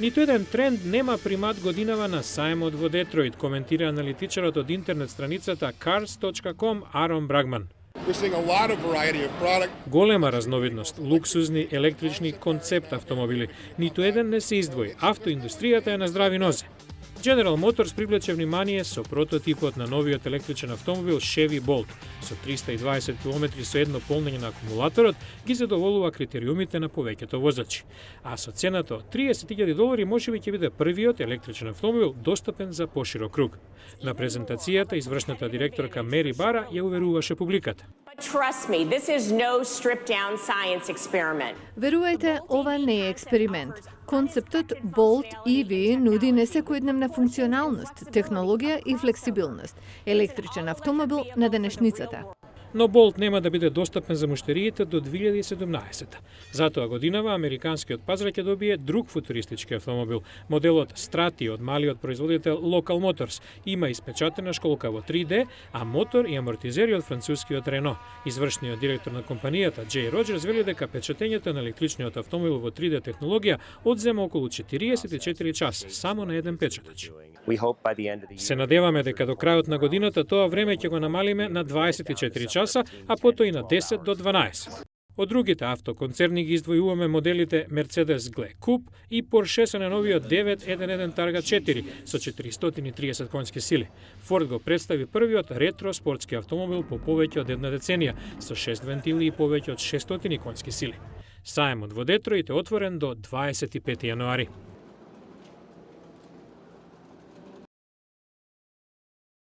Ниту еден тренд нема примат годинава на сајмот во Детройт, коментира аналитичарот од интернет страницата cars.com Арон Брагман. Голема разновидност, луксузни електрични концепт автомобили. Ниту еден не се издвои. Автоиндустријата е на здрави нозе. General Motors привлече внимание со прототипот на новиот електричен автомобил Chevy Bolt. Со 320 км со едно полнење на акумулаторот ги задоволува критериумите на повеќето возачи. А со цената од $30,000 можеби ќе биде првиот електричен автомобил достапен за поширок круг. На презентацијата извршната директорка Мери Бара ја уверуваше публиката. Trust me, this is no stripped-down science experiment. Верувајте, ова не е експеримент. Концептот Bolt EV нуди несекојдневна функционалност, технологија и флексибилност. Електричен автомобил на денешницата. Но Bolt нема да биде достапен за муштериите до 2017. Затоа годинава американскиот пазар ќе добие друг футуристички автомобил. Моделот Strati од малиот производител Local Motors има испечатена школка во 3D, а мотор и амортизери од францускиот Renault. Извршниот директор на компанијата Джей Роџерс вели дека печатењето на електричниот автомобил во 3D технологија одзема околу 44 часа само на еден печатач. Се надеваме дека до крајот на годината тоа време ќе го намалиме на 24 часа, а потоа и на 10 до 12. Од другите автоконцерни ги издвојуваме моделите Mercedes G Coupe и Porsche со новиот 911 Targa 4 со 430 конски сили. Ford го представи првиот ретро спортски автомобил по повеќе од една деценија со 6 вентили и повеќе од 600 конски сили. Сајмот во Детройт е отворен до 25 јануари.